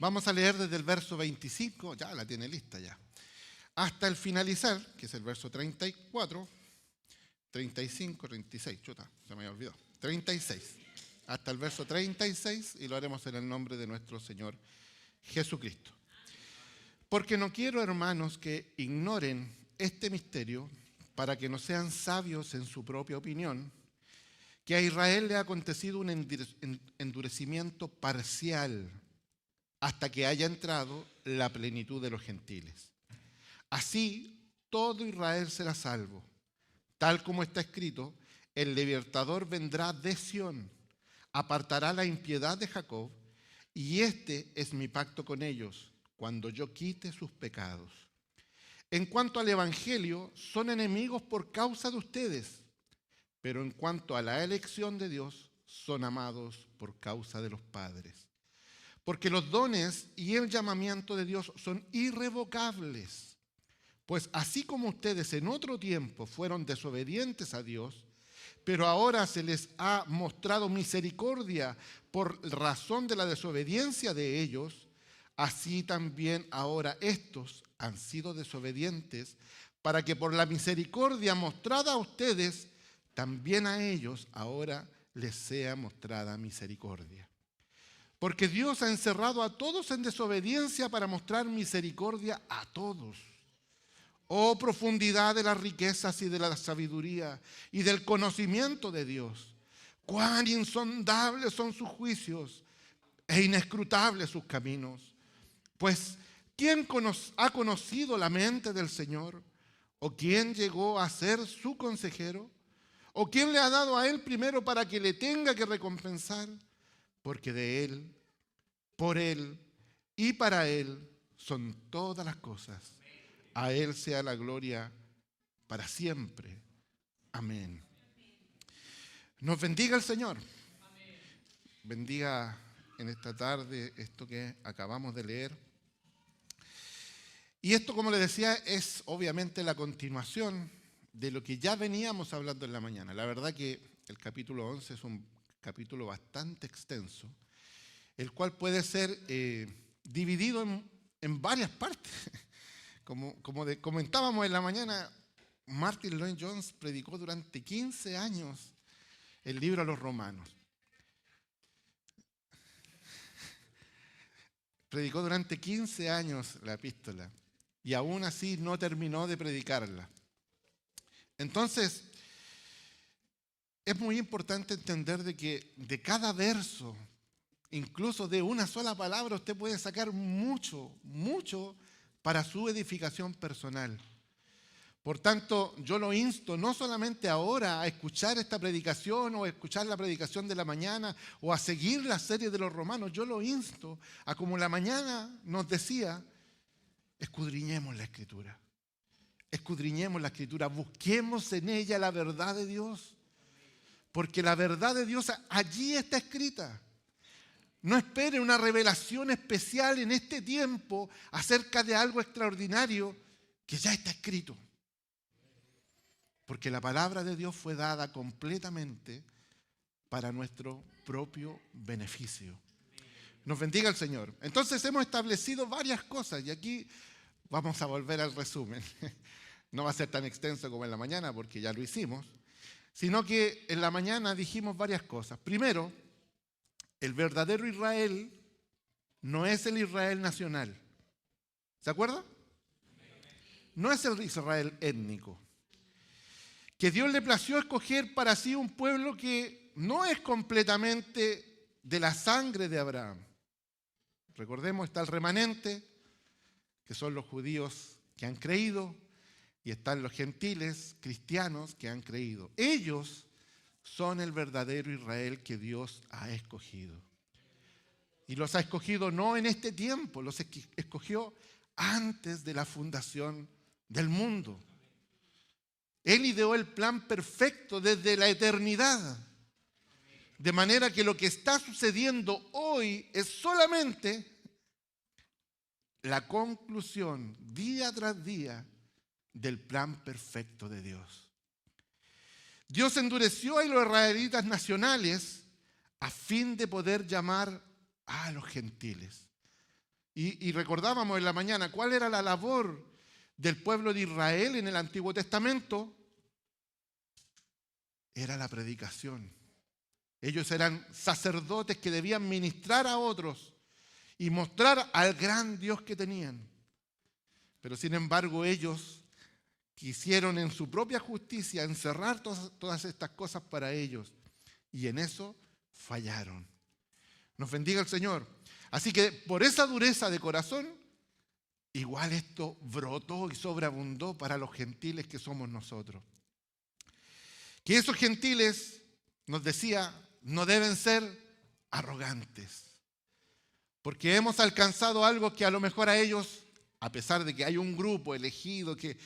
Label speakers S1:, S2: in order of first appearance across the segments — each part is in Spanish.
S1: Vamos a leer desde el verso 25, ya la tiene lista ya, hasta el finalizar, que es el verso 34, 35, 36, chuta, se me había olvidado, 36, hasta el verso 36, y lo haremos en el nombre de nuestro Señor Jesucristo. Porque no quiero, hermanos, que ignoren este misterio, para que no sean sabios en su propia opinión, que a Israel le ha acontecido un endurecimiento parcial hasta que haya entrado la plenitud de los gentiles. Así, todo Israel será salvo. Tal como está escrito, el libertador vendrá de Sión, apartará la impiedad de Jacob, y este es mi pacto con ellos, cuando yo quite sus pecados. En cuanto al Evangelio, son enemigos por causa de ustedes, pero en cuanto a la elección de Dios, son amados por causa de los padres. Porque los dones y el llamamiento de Dios son irrevocables. Pues así como ustedes en otro tiempo fueron desobedientes a Dios, pero ahora se les ha mostrado misericordia por razón de la desobediencia de ellos, así también ahora estos han sido desobedientes, para que por la misericordia mostrada a ustedes, también a ellos ahora les sea mostrada misericordia. Porque Dios ha encerrado a todos en desobediencia para mostrar misericordia a todos. Oh, profundidad de las riquezas y de la sabiduría y del conocimiento de Dios. Cuán insondables son sus juicios e inescrutables sus caminos. Pues, ¿quién ha conocido la mente del Señor? ¿O quién llegó a ser su consejero? ¿O quién le ha dado a él primero para que le tenga que recompensar? Porque de Él, por Él y para Él son todas las cosas. A Él sea la gloria para siempre. Amén. Nos bendiga el Señor. Bendiga en esta tarde esto que acabamos de leer. Y esto, como les decía, es obviamente la continuación de lo que ya veníamos hablando en la mañana. La verdad que el capítulo 11 es un capítulo bastante extenso, el cual puede ser dividido en varias partes. Como comentábamos en la mañana, Martin Lloyd-Jones predicó durante 15 años el libro a los Romanos. Predicó durante 15 años la epístola y aún así no terminó de predicarla. Entonces, es muy importante entender de que de cada verso, incluso de una sola palabra, usted puede sacar mucho, mucho para su edificación personal. Por tanto, yo lo insto no solamente ahora a escuchar esta predicación o a escuchar la predicación de la mañana o a seguir la serie de los Romanos. Yo lo insto a, como la mañana nos decía, escudriñemos la Escritura. Escudriñemos la Escritura, busquemos en ella la verdad de Dios. Porque la verdad de Dios allí está escrita. No espere una revelación especial en este tiempo acerca de algo extraordinario que ya está escrito. Porque la palabra de Dios fue dada completamente para nuestro propio beneficio. Nos bendiga el Señor. Entonces hemos establecido varias cosas y aquí vamos a volver al resumen. No va a ser tan extenso como en la mañana porque ya lo hicimos, sino que en la mañana dijimos varias cosas. Primero, el verdadero Israel no es el Israel nacional. ¿Se acuerda? No es el Israel étnico. Que Dios le plació escoger para sí un pueblo que no es completamente de la sangre de Abraham. Recordemos, está el remanente, que son los judíos que han creído, y están los gentiles cristianos que han creído. Ellos son el verdadero Israel que Dios ha escogido. Y los ha escogido no en este tiempo, los escogió antes de la fundación del mundo. Él ideó el plan perfecto desde la eternidad. De manera que lo que está sucediendo hoy es solamente la conclusión día tras día del plan perfecto de Dios. Dios endureció a los israelitas nacionales a fin de poder llamar a los gentiles. Y recordábamos en la mañana cuál era la labor del pueblo de Israel en el Antiguo Testamento. Era la predicación. Ellos eran sacerdotes que debían ministrar a otros y mostrar al gran Dios que tenían. Pero sin embargo ellos quisieron en su propia justicia encerrar todas estas cosas para ellos. Y en eso fallaron. Nos bendiga el Señor. Así que por esa dureza de corazón, igual esto brotó y sobreabundó para los gentiles que somos nosotros. Que esos gentiles, nos decía, no deben ser arrogantes. Porque hemos alcanzado algo que a lo mejor a ellos, a pesar de que hay un grupo elegido que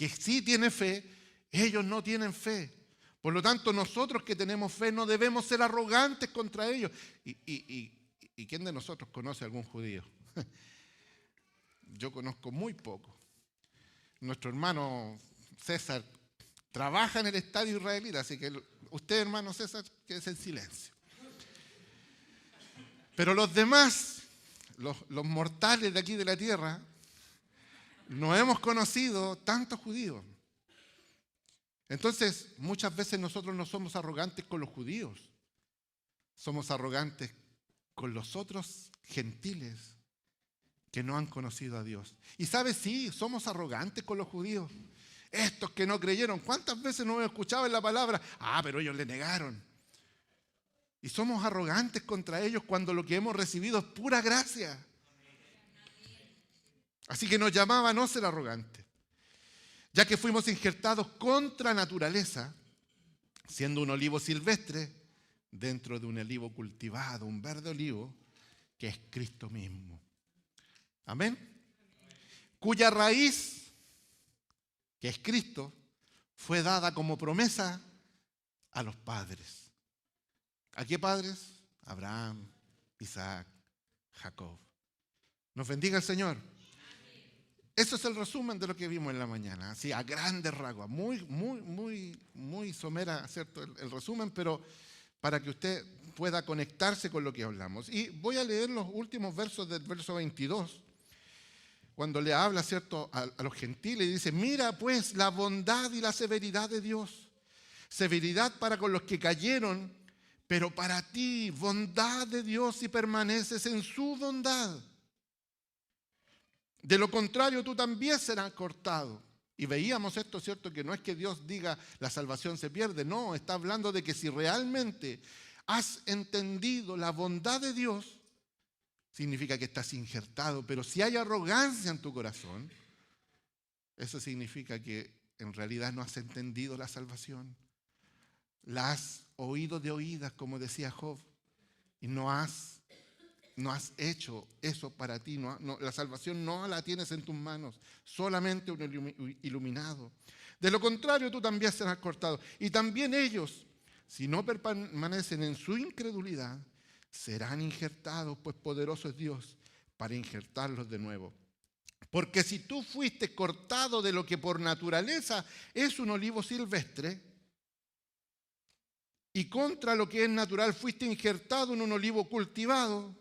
S1: sí tiene fe, ellos no tienen fe. Por lo tanto, nosotros que tenemos fe no debemos ser arrogantes contra ellos. ¿Y quién de nosotros conoce a algún judío? Yo conozco muy poco. Nuestro hermano César trabaja en el estadio israelita, así que usted, hermano César, quédese en silencio. Pero los demás, los mortales de aquí de la tierra, no hemos conocido tantos judíos. Entonces, muchas veces nosotros no somos arrogantes con los judíos. Somos arrogantes con los otros gentiles que no han conocido a Dios. Y sabes, sí, somos arrogantes con los judíos. Estos que no creyeron, ¿cuántas veces no hemos escuchado en la palabra? Pero ellos le negaron. Y somos arrogantes contra ellos cuando lo que hemos recibido es pura gracia. Así que nos llamaba a no ser arrogantes, ya que fuimos injertados contra naturaleza, siendo un olivo silvestre, dentro de un olivo cultivado, un verde olivo, que es Cristo mismo. Amén. Cuya raíz, que es Cristo, fue dada como promesa a los padres. ¿A qué padres? Abraham, Isaac, Jacob. Nos bendiga el Señor. Eso es el resumen de lo que vimos en la mañana, así a grandes rasgos, muy somera, ¿cierto? El resumen, pero para que usted pueda conectarse con lo que hablamos. Y voy a leer los últimos versos del verso 22, cuando le habla, ¿cierto?, a los gentiles, y dice: mira pues la bondad y la severidad de Dios, severidad para con los que cayeron, pero para ti bondad de Dios si permaneces en su bondad. De lo contrario, tú también serás cortado. Y veíamos esto, ¿cierto? Que no es que Dios diga la salvación se pierde. No, está hablando de que si realmente has entendido la bondad de Dios, significa que estás injertado. Pero si hay arrogancia en tu corazón, eso significa que en realidad no has entendido la salvación. La has oído de oídas, como decía Job, y no has hecho eso para ti. La salvación no la tienes en tus manos, solamente un iluminado. De lo contrario, tú también serás cortado. Y también ellos, si no permanecen en su incredulidad, serán injertados, pues poderoso es Dios para injertarlos de nuevo. Porque si tú fuiste cortado de lo que por naturaleza es un olivo silvestre, y contra lo que es natural fuiste injertado en un olivo cultivado,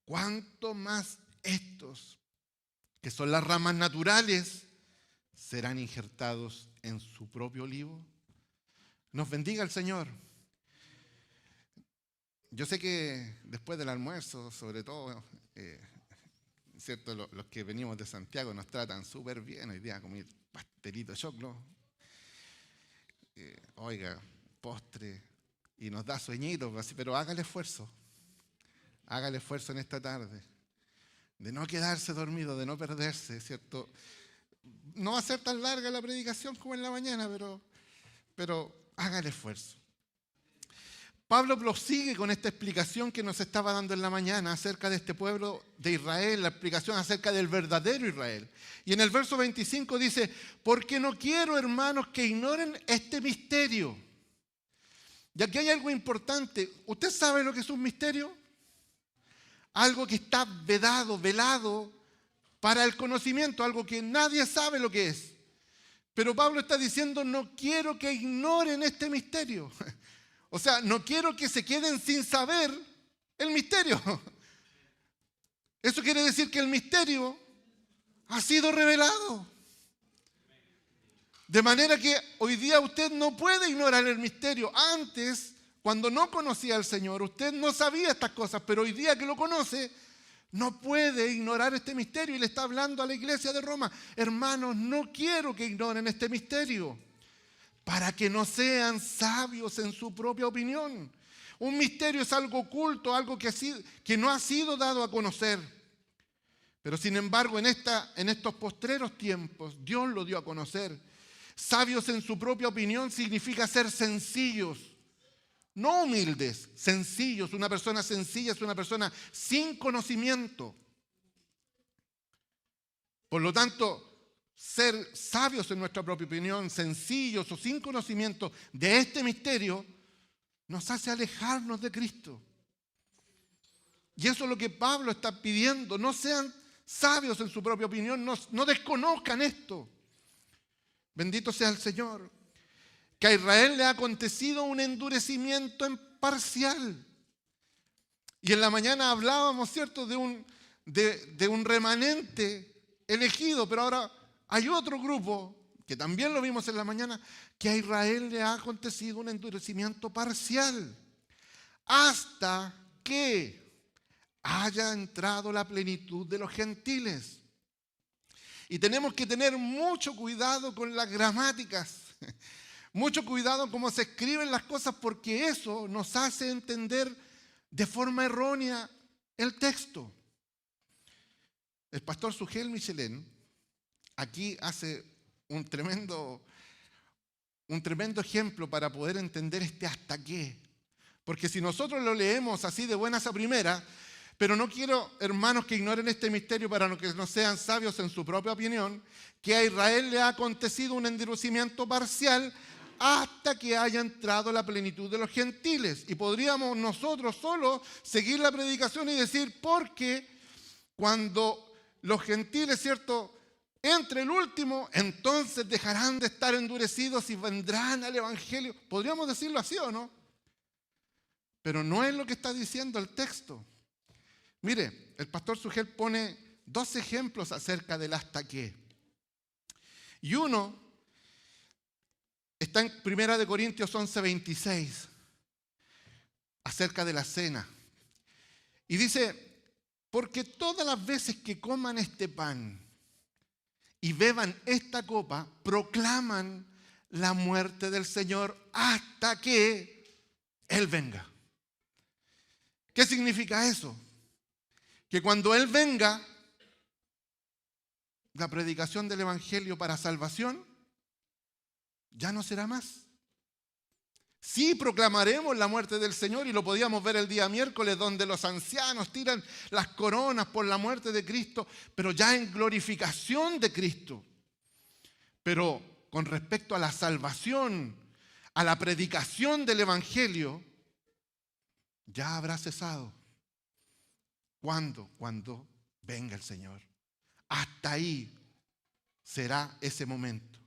S1: ¿cuánto más estos, que son las ramas naturales, serán injertados en su propio olivo? Nos bendiga el Señor. Yo sé que después del almuerzo, sobre todo, ¿cierto? Los que venimos de Santiago nos tratan súper bien. Hoy día comí pastelito de choclo, oiga, postre, y nos da sueñitos, pero haga el esfuerzo. Haga el esfuerzo en esta tarde de no quedarse dormido, de no perderse, ¿cierto? No va a ser tan larga la predicación como en la mañana, pero haga el esfuerzo. Pablo prosigue con esta explicación que nos estaba dando en la mañana acerca de este pueblo de Israel, la explicación acerca del verdadero Israel. Y en el verso 25 dice: porque no quiero, hermanos, que ignoren este misterio. Y aquí hay algo importante. ¿Usted sabe lo que es un misterio? Algo que está vedado, velado para el conocimiento, algo que nadie sabe lo que es. Pero Pablo está diciendo: no quiero que ignoren este misterio. O sea, no quiero que se queden sin saber el misterio. Eso quiere decir que el misterio ha sido revelado. De manera que hoy día usted no puede ignorar el misterio. Antes, cuando no conocía al Señor, usted no sabía estas cosas, pero hoy día que lo conoce, no puede ignorar este misterio. Y le está hablando a la iglesia de Roma: hermanos, no quiero que ignoren este misterio, para que no sean sabios en su propia opinión. Un misterio es algo oculto, algo que no ha sido dado a conocer. Pero sin embargo, en estos postreros tiempos, Dios lo dio a conocer. Sabios en su propia opinión significa ser sencillos, no humildes, sencillos. Una persona sencilla es una persona sin conocimiento. Por lo tanto, ser sabios en nuestra propia opinión, sencillos o sin conocimiento de este misterio, nos hace alejarnos de Cristo. Y eso es lo que Pablo está pidiendo. No sean sabios en su propia opinión, no desconozcan esto. Bendito sea el Señor. Que a Israel le ha acontecido un endurecimiento parcial. Y en la mañana hablábamos, ¿cierto?, de un remanente elegido, pero ahora hay otro grupo, que también lo vimos en la mañana, que a Israel le ha acontecido un endurecimiento parcial, hasta que haya entrado la plenitud de los gentiles. Y tenemos que tener mucho cuidado con las gramáticas, mucho cuidado cómo se escriben las cosas, porque eso nos hace entender de forma errónea el texto. El pastor Sugel Michelén aquí hace un tremendo ejemplo para poder entender este hasta qué. Porque si nosotros lo leemos así de buenas a primeras, pero no quiero, hermanos, que ignoren este misterio para que no sean sabios en su propia opinión, que a Israel le ha acontecido un endurecimiento parcial hasta que haya entrado la plenitud de los gentiles. Y podríamos nosotros solo seguir la predicación y decir: porque cuando los gentiles, ¿cierto?, entre el último, entonces dejarán de estar endurecidos y vendrán al Evangelio. Podríamos decirlo así, ¿o no? Pero no es lo que está diciendo el texto. Mire, el pastor Sugel pone dos ejemplos acerca del hasta qué. Y uno está en 1 Corintios 11:26, acerca de la cena. Y dice: porque todas las veces que coman este pan y beban esta copa, proclaman la muerte del Señor hasta que Él venga. ¿Qué significa eso? Que cuando Él venga, la predicación del Evangelio para salvación ya no será más. Sí proclamaremos la muerte del Señor, y lo podíamos ver el día miércoles, donde los ancianos tiran las coronas por la muerte de Cristo, pero ya en glorificación de Cristo. Pero con respecto a la salvación, a la predicación del Evangelio, ya habrá cesado. ¿Cuándo? Cuando venga el Señor. Hasta ahí será ese momento.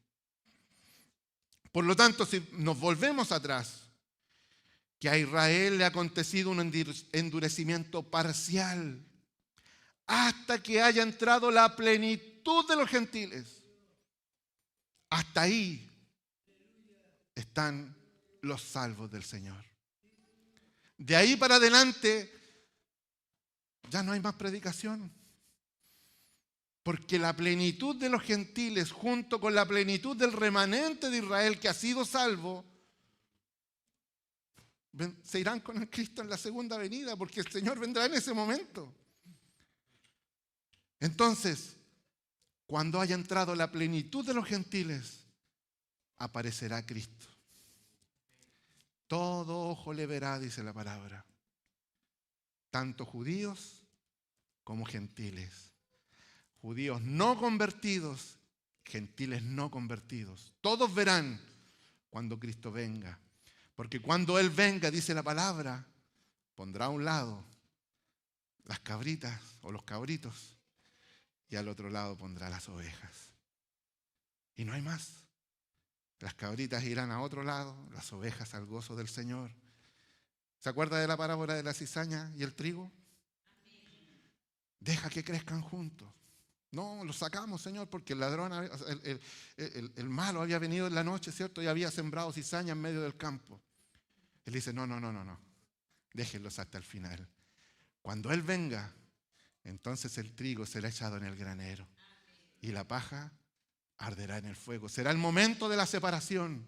S1: Por lo tanto, si nos volvemos atrás, que a Israel le ha acontecido un endurecimiento parcial hasta que haya entrado la plenitud de los gentiles. Hasta ahí están los salvos del Señor. De ahí para adelante ya no hay más predicación. Porque la plenitud de los gentiles, junto con la plenitud del remanente de Israel que ha sido salvo, se irán con el Cristo en la segunda venida, porque el Señor vendrá en ese momento. Entonces, cuando haya entrado la plenitud de los gentiles, aparecerá Cristo. Todo ojo le verá, dice la palabra, tanto judíos como gentiles. Judíos no convertidos, gentiles no convertidos. Todos verán cuando Cristo venga. Porque cuando Él venga, dice la palabra, pondrá a un lado las cabritas o los cabritos y al otro lado pondrá las ovejas. Y no hay más. Las cabritas irán a otro lado, las ovejas al gozo del Señor. ¿Se acuerda de la parábola de la cizaña y el trigo? Deja que crezcan juntos. No, los sacamos, Señor, porque el ladrón, el malo había venido en la noche, ¿cierto? Y había sembrado cizaña en medio del campo. Él dice, no. Déjenlos hasta el final. Cuando Él venga, entonces el trigo será echado en el granero y la paja arderá en el fuego. Será el momento de la separación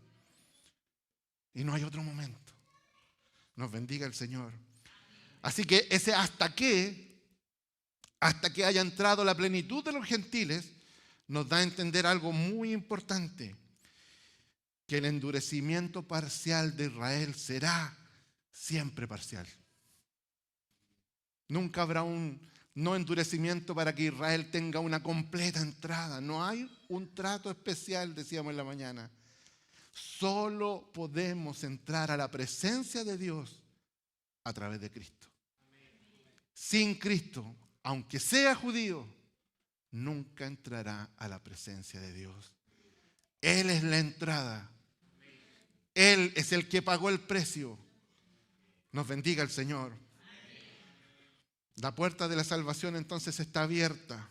S1: y no hay otro momento. Nos bendiga el Señor. Así que ese hasta que haya entrado la plenitud de los gentiles, nos da a entender algo muy importante, que el endurecimiento parcial de Israel será siempre parcial. Nunca habrá un no endurecimiento para que Israel tenga una completa entrada. No hay un trato especial, decíamos en la mañana. Solo podemos entrar a la presencia de Dios a través de Cristo. Sin Cristo, aunque sea judío, nunca entrará a la presencia de Dios. Él es la entrada. Él es el que pagó el precio. Nos bendiga el Señor. La puerta de la salvación entonces está abierta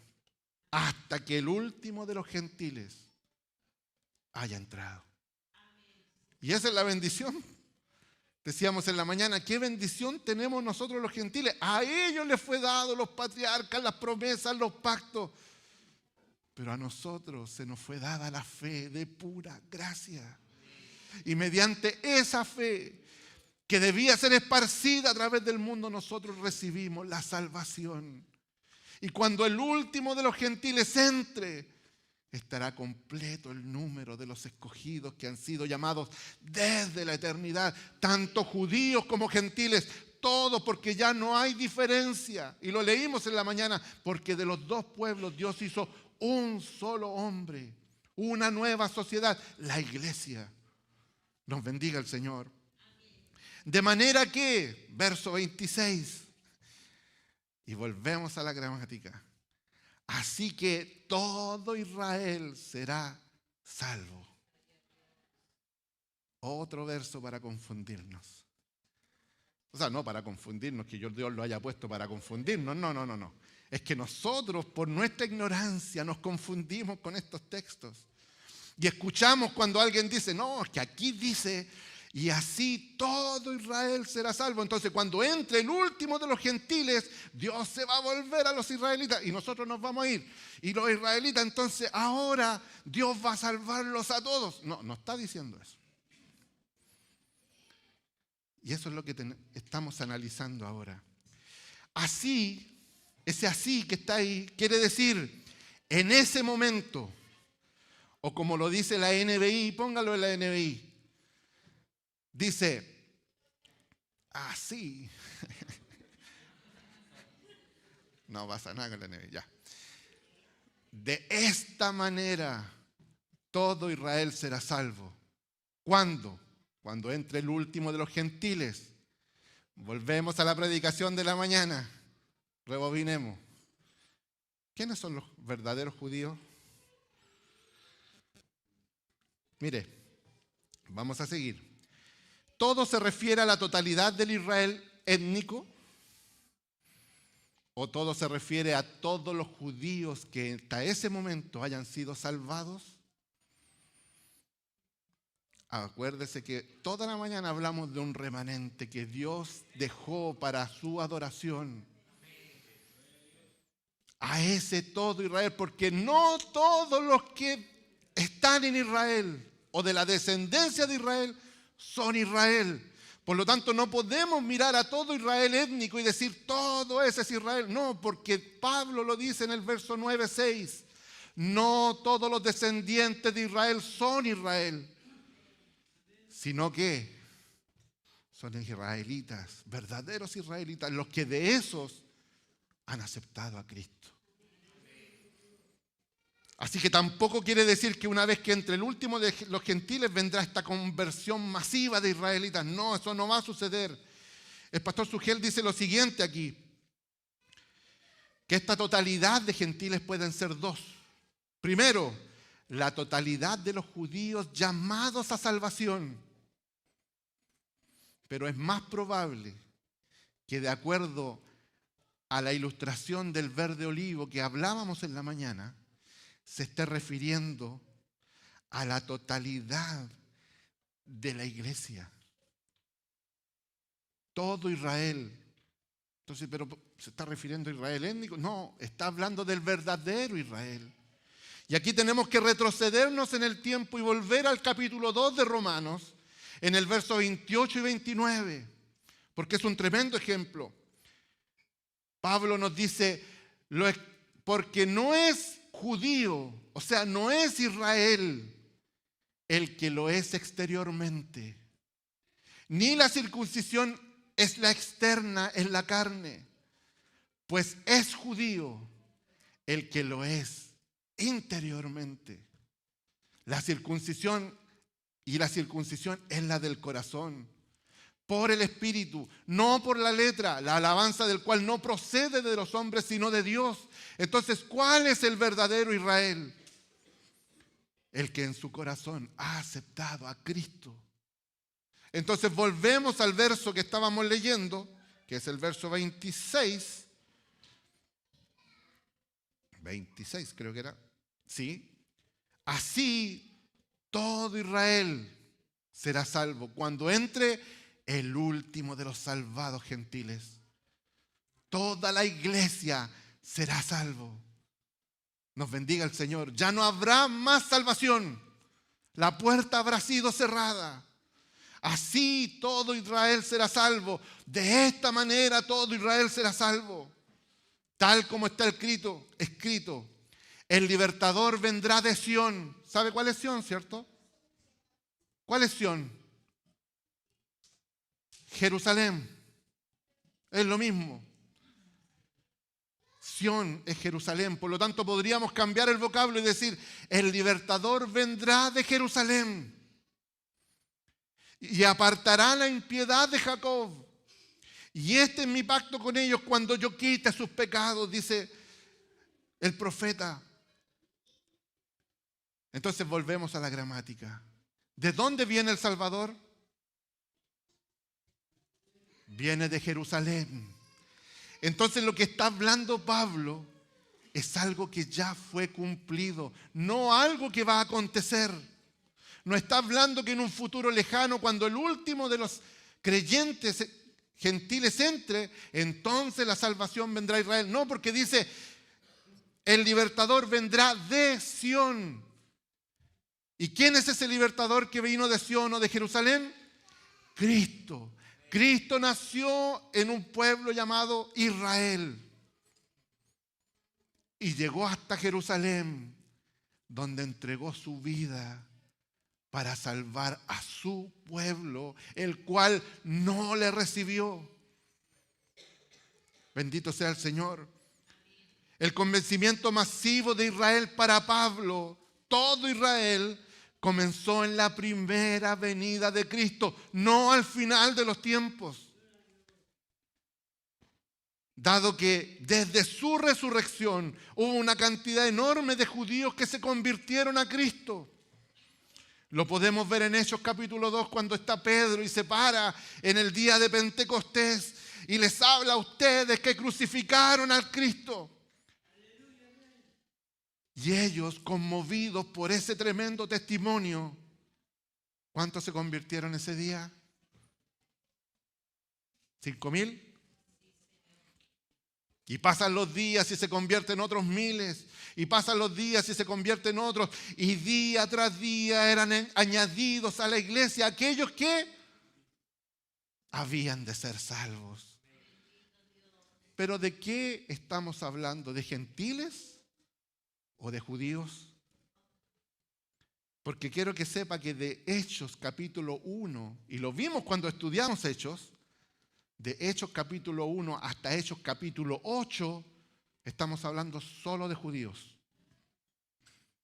S1: hasta que el último de los gentiles haya entrado. Y esa es la bendición. Decíamos en la mañana, ¿qué bendición tenemos nosotros los gentiles? A ellos les fue dado los patriarcas, las promesas, los pactos. Pero a nosotros se nos fue dada la fe de pura gracia. Y mediante esa fe que debía ser esparcida a través del mundo, nosotros recibimos la salvación. Y cuando el último de los gentiles entre, estará completo el número de los escogidos que han sido llamados desde la eternidad, tanto judíos como gentiles, todos, porque ya no hay diferencia. Y lo leímos en la mañana, porque de los dos pueblos Dios hizo un solo hombre, una nueva sociedad, la iglesia. Nos bendiga el Señor. De manera que, verso 26, y volvemos a la gramática, así que todo Israel será salvo. Otro verso para confundirnos. O sea, no para confundirnos, que Dios lo haya puesto para confundirnos, no. Es que nosotros, por nuestra ignorancia, nos confundimos con estos textos. Y escuchamos cuando alguien dice, no, es que aquí dice, y así todo Israel será salvo. Entonces, cuando entre el último de los gentiles, Dios se va a volver a los israelitas y nosotros nos vamos a ir. Y los israelitas, entonces, ahora Dios va a salvarlos a todos. No está diciendo eso. Y eso es lo que estamos analizando ahora. Así, ese así que está ahí, quiere decir, en ese momento, o como lo dice la NBI, póngalo en la NBI, dice, así. No pasa nada con la NBI, ya. De esta manera, todo Israel será salvo. ¿Cuándo? Cuando entre el último de los gentiles. Volvemos a la predicación de la mañana. Rebobinemos. ¿Quiénes son los verdaderos judíos? Mire, vamos a seguir. ¿Todo se refiere a la totalidad del Israel étnico? ¿O todo se refiere a todos los judíos que hasta ese momento hayan sido salvados? Acuérdese que toda la mañana hablamos de un remanente que Dios dejó para su adoración. A ese todo Israel, porque no todos los que están en Israel o de la descendencia de Israel son Israel. Por lo tanto, no podemos mirar a todo Israel étnico y decir todo ese es Israel. No, porque Pablo lo dice en el verso 9:6. No todos los descendientes de Israel son Israel, sino que son israelitas, verdaderos israelitas, los que de esos han aceptado a Cristo. Así que tampoco quiere decir que una vez que entre el último de los gentiles vendrá esta conversión masiva de israelitas. No, eso no va a suceder. El pastor Sugel dice lo siguiente aquí, que esta totalidad de gentiles pueden ser dos. Primero, la totalidad de los judíos llamados a salvación. Pero es más probable que de acuerdo a la ilustración del verde olivo que hablábamos en la mañana, se esté refiriendo a la totalidad de la iglesia. Todo Israel. Entonces, ¿pero se está refiriendo a Israel étnico? No, está hablando del verdadero Israel. Y aquí tenemos que retrocedernos en el tiempo y volver al capítulo 2 de Romanos, en el verso 28 y 29, porque es un tremendo ejemplo. Pablo nos dice, porque no es judío, o sea, no es Israel el que lo es exteriormente, ni la circuncisión es la externa, es la carne, pues es judío el que lo es interiormente. La circuncisión es la del corazón, por el Espíritu, no por la letra, la alabanza del cual no procede de los hombres, sino de Dios. Entonces, ¿cuál es el verdadero Israel? El que en su corazón ha aceptado a Cristo. Entonces, volvemos al verso que estábamos leyendo, que es el verso 26. 26 creo que era. ¿Sí? Así todo Israel será salvo cuando entre el último de los salvados gentiles. Toda la iglesia será salvo. Nos bendiga el Señor. Ya no habrá más salvación. La puerta habrá sido cerrada. Así todo Israel será salvo. De esta manera todo Israel será salvo. Tal como está escrito. El libertador vendrá de Sión. ¿Sabe cuál es Sión, cierto? ¿Cuál es Sión? Jerusalén. Es lo mismo. Sión es Jerusalén. Por lo tanto, podríamos cambiar el vocablo y decir, el libertador vendrá de Jerusalén y apartará la impiedad de Jacob. Y este es mi pacto con ellos cuando yo quite sus pecados, dice el profeta. Entonces volvemos a la gramática. ¿De dónde viene el Salvador? Viene de Jerusalén. Entonces lo que está hablando Pablo es algo que ya fue cumplido, no algo que va a acontecer. No está hablando que en un futuro lejano, cuando el último de los creyentes gentiles entre, entonces la salvación vendrá a Israel. No, porque dice, el libertador vendrá de Sión. ¿Y quién es ese libertador que vino de Sión o de Jerusalén? Cristo. Cristo nació en un pueblo llamado Israel y llegó hasta Jerusalén, donde entregó su vida para salvar a su pueblo, el cual no le recibió. Bendito sea el Señor. El convencimiento masivo de Israel para Pablo, todo Israel, comenzó en la primera venida de Cristo, no al final de los tiempos. Dado que desde su resurrección hubo una cantidad enorme de judíos que se convirtieron a Cristo. Lo podemos ver en Hechos capítulo 2 cuando está Pedro y se para en el día de Pentecostés y les habla a ustedes que crucificaron al Cristo. Y ellos, conmovidos por ese tremendo testimonio, ¿cuántos se convirtieron ese día? ¿5,000? Y pasan los días y se convierten otros miles. Y pasan los días y se convierten otros. Y día tras día eran añadidos a la iglesia aquellos que habían de ser salvos. ¿Pero de qué estamos hablando? ¿De gentiles o de judíos? Porque quiero que sepa que de Hechos capítulo 1, y lo vimos cuando estudiamos Hechos, de Hechos capítulo 1 hasta Hechos capítulo 8, estamos hablando solo de judíos.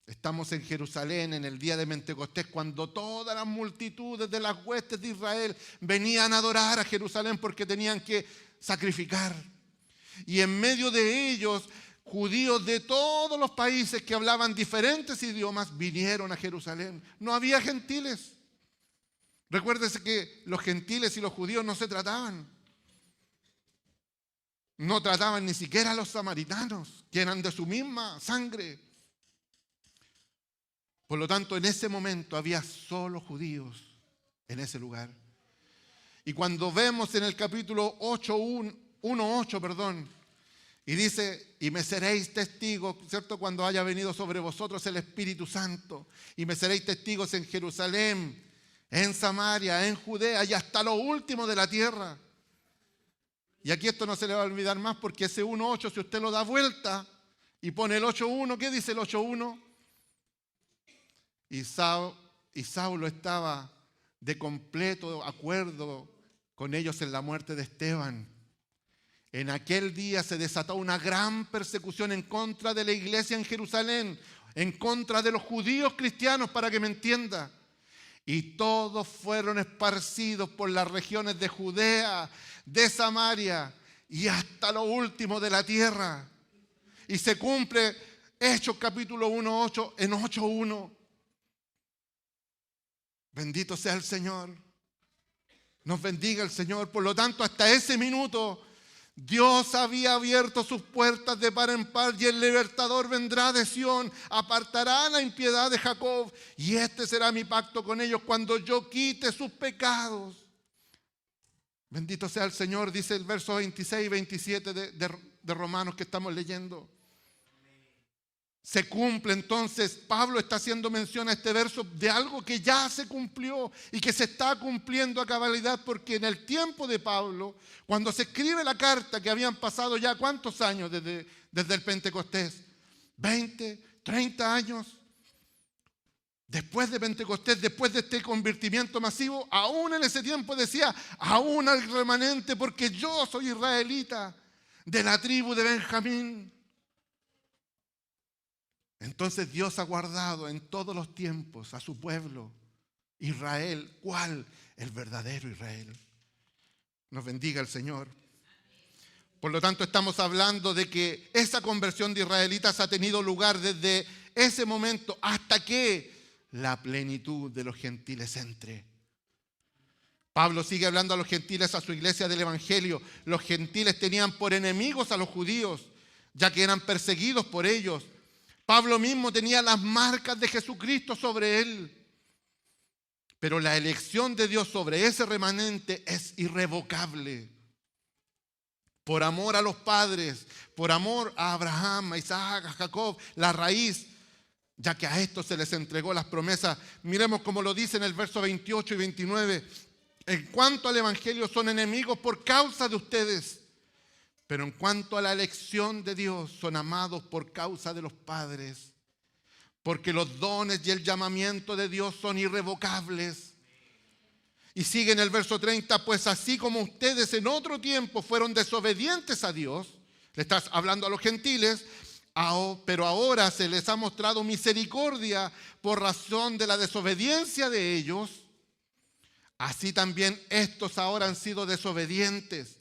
S1: Estamos en Jerusalén en el día de Pentecostés, cuando todas las multitudes de las huestes de Israel venían a adorar a Jerusalén porque tenían que sacrificar. Y en medio de ellos, judíos de todos los países que hablaban diferentes idiomas vinieron a Jerusalén. No había gentiles. Recuérdese que los gentiles y los judíos no se trataban. No trataban ni siquiera a los samaritanos, que eran de su misma sangre. Por lo tanto, en ese momento había solo judíos en ese lugar. Y cuando vemos en el capítulo 1:8, y dice, y me seréis testigos, ¿cierto? Cuando haya venido sobre vosotros el Espíritu Santo, y me seréis testigos en Jerusalén, en Samaria, en Judea y hasta lo último de la tierra. Y aquí esto no se le va a olvidar más, porque ese 1:8, si usted lo da vuelta y pone el 8:1, ¿qué dice el 8:1? Y Saulo estaba de completo acuerdo con ellos en la muerte de Esteban. En aquel día se desató una gran persecución en contra de la iglesia en Jerusalén, en contra de los judíos cristianos, para que me entienda. Y todos fueron esparcidos por las regiones de Judea, de Samaria y hasta lo último de la tierra. Y se cumple Hechos capítulo 1:8 en 8:1. Bendito sea el Señor. Nos bendiga el Señor. Por lo tanto, hasta ese minuto, Dios había abierto sus puertas de par en par, y el libertador vendrá de Sión, apartará la impiedad de Jacob, y este será mi pacto con ellos cuando yo quite sus pecados. Bendito sea el Señor, dice el verso 26 y 27 de Romanos que estamos leyendo. Se cumple entonces, Pablo está haciendo mención a este verso de algo que ya se cumplió y que se está cumpliendo a cabalidad, porque en el tiempo de Pablo, cuando se escribe la carta, que habían pasado ya ¿cuántos años desde el Pentecostés? 20, 30 años. Después de Pentecostés, después de este convertimiento masivo, aún en ese tiempo decía, aún al remanente, porque yo soy israelita de la tribu de Benjamín. Entonces Dios ha guardado en todos los tiempos a su pueblo, Israel. ¿Cuál? El verdadero Israel. Nos bendiga el Señor. Por lo tanto, estamos hablando de que esa conversión de israelitas ha tenido lugar desde ese momento hasta que la plenitud de los gentiles entre. Pablo sigue hablando a los gentiles, a su iglesia del Evangelio. Los gentiles tenían por enemigos a los judíos, ya que eran perseguidos por ellos. Pablo mismo tenía las marcas de Jesucristo sobre él. Pero la elección de Dios sobre ese remanente es irrevocable. Por amor a los padres, por amor a Abraham, a Isaac, a Jacob, la raíz, ya que a estos se les entregó las promesas. Miremos cómo lo dice en el verso 28 y 29. En cuanto al evangelio, son enemigos por causa de ustedes. Pero en cuanto a la elección de Dios, son amados por causa de los padres, porque los dones y el llamamiento de Dios son irrevocables. Y sigue en el verso 30, pues así como ustedes en otro tiempo fueron desobedientes a Dios, le estás hablando a los gentiles, pero ahora se les ha mostrado misericordia por razón de la desobediencia de ellos, así también estos ahora han sido desobedientes,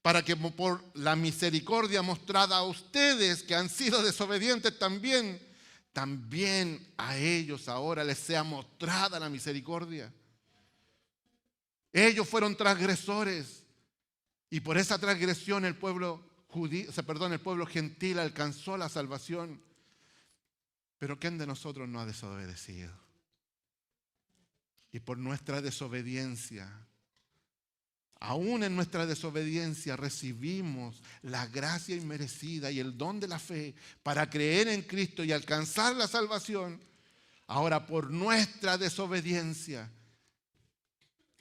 S1: para que por la misericordia mostrada a ustedes, que han sido desobedientes también a ellos ahora les sea mostrada la misericordia. Ellos fueron transgresores, y por esa transgresión el pueblo gentil alcanzó la salvación. Pero ¿quién de nosotros no ha desobedecido? Y por nuestra desobediencia, aún en nuestra desobediencia, recibimos la gracia inmerecida y el don de la fe para creer en Cristo y alcanzar la salvación. Ahora, por nuestra desobediencia,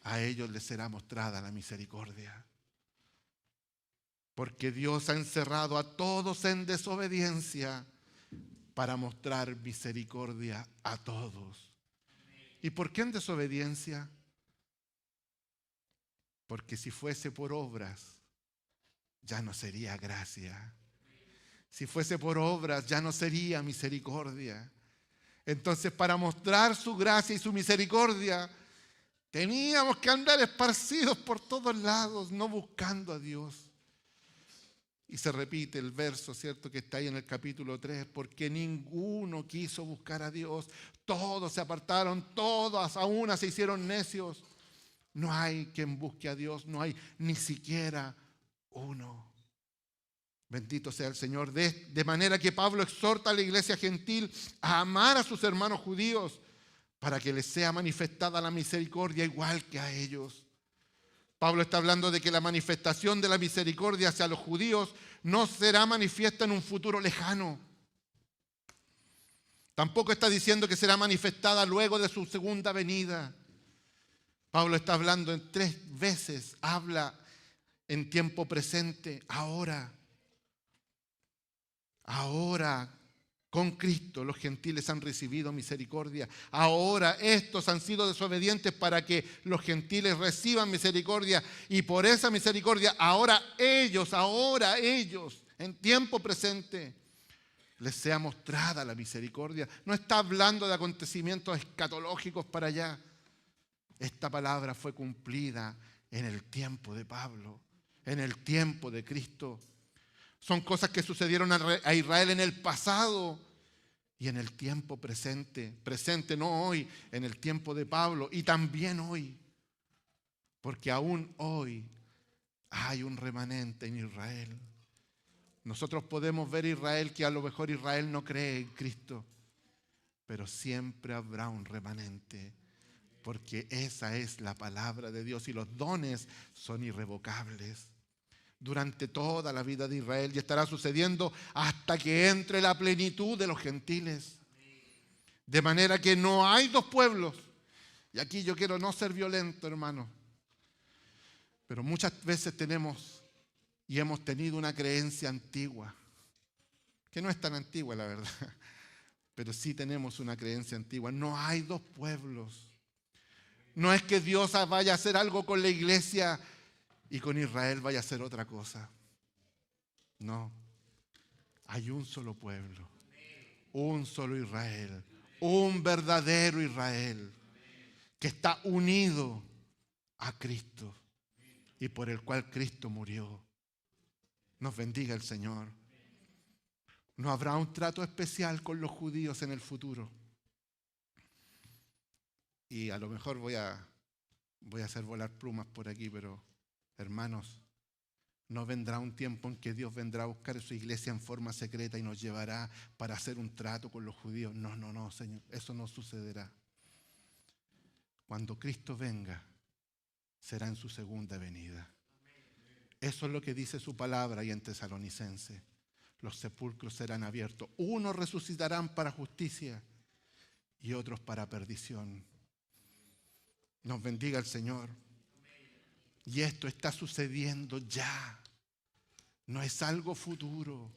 S1: a ellos les será mostrada la misericordia. Porque Dios ha encerrado a todos en desobediencia para mostrar misericordia a todos. ¿Y por qué en desobediencia? Porque si fuese por obras, ya no sería gracia. Si fuese por obras, ya no sería misericordia. Entonces, para mostrar su gracia y su misericordia, teníamos que andar esparcidos por todos lados, no buscando a Dios. Y se repite el verso, ¿cierto?, que está ahí en el capítulo 3, porque ninguno quiso buscar a Dios. Todos se apartaron, todos a una se hicieron necios. No hay quien busque a Dios, no hay ni siquiera uno. Bendito sea el Señor. De manera que Pablo exhorta a la iglesia gentil a amar a sus hermanos judíos para que les sea manifestada la misericordia igual que a ellos. Pablo está hablando de que la manifestación de la misericordia hacia los judíos no será manifiesta en un futuro lejano. Tampoco está diciendo que será manifestada luego de su segunda venida. Pablo está hablando en 3 veces, habla en tiempo presente, ahora. Ahora, con Cristo, los gentiles han recibido misericordia. Ahora, estos han sido desobedientes para que los gentiles reciban misericordia. Y por esa misericordia, ahora ellos, en tiempo presente, les sea mostrada la misericordia. No está hablando de acontecimientos escatológicos para allá. Esta palabra fue cumplida en el tiempo de Pablo, en el tiempo de Cristo. Son cosas que sucedieron a Israel en el pasado y en el tiempo presente. Presente no hoy, en el tiempo de Pablo y también hoy. Porque aún hoy hay un remanente en Israel. Nosotros podemos ver Israel que a lo mejor Israel no cree en Cristo, pero siempre habrá un remanente, porque esa es la palabra de Dios y los dones son irrevocables durante toda la vida de Israel y estará sucediendo hasta que entre la plenitud de los gentiles. De manera que no hay 2 pueblos. Y aquí yo quiero no ser violento, hermano, pero muchas veces tenemos y hemos tenido una creencia antigua, que no es tan antigua la verdad, pero sí tenemos una creencia antigua. No hay 2 pueblos. No es que Dios vaya a hacer algo con la iglesia y con Israel vaya a hacer otra cosa. No. Hay un solo pueblo, un solo Israel, un verdadero Israel que está unido a Cristo y por el cual Cristo murió. Nos bendiga el Señor. No habrá un trato especial con los judíos en el futuro. Y a lo mejor voy a hacer volar plumas por aquí, pero hermanos, no vendrá un tiempo en que Dios vendrá a buscar a su iglesia en forma secreta y nos llevará para hacer un trato con los judíos. No, Señor, eso no sucederá. Cuando Cristo venga, será en su segunda venida. Eso es lo que dice su palabra y en Tesalonicenses. Los sepulcros serán abiertos. Unos resucitarán para justicia y otros para perdición. Nos bendiga el Señor. Y esto está sucediendo ya. No es algo futuro.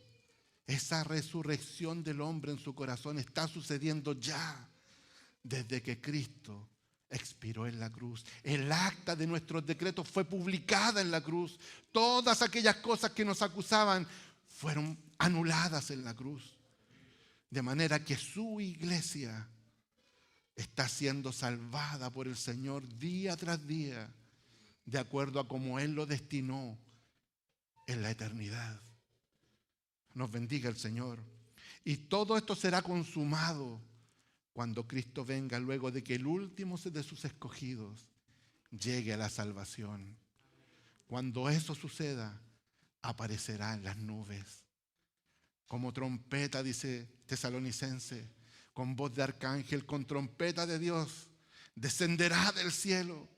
S1: Esa resurrección del hombre en su corazón está sucediendo ya. Desde que Cristo expiró en la cruz. El acta de nuestros decretos fue publicada en la cruz. Todas aquellas cosas que nos acusaban fueron anuladas en la cruz. De manera que su iglesia está siendo salvada por el Señor día tras día, de acuerdo a como Él lo destinó en la eternidad. Nos bendiga el Señor. Y todo esto será consumado cuando Cristo venga, luego de que el último de sus escogidos llegue a la salvación. Cuando eso suceda, aparecerá en las nubes. Como trompeta, dice Tesalonicense, con voz de arcángel, con trompeta de Dios, descenderá del cielo.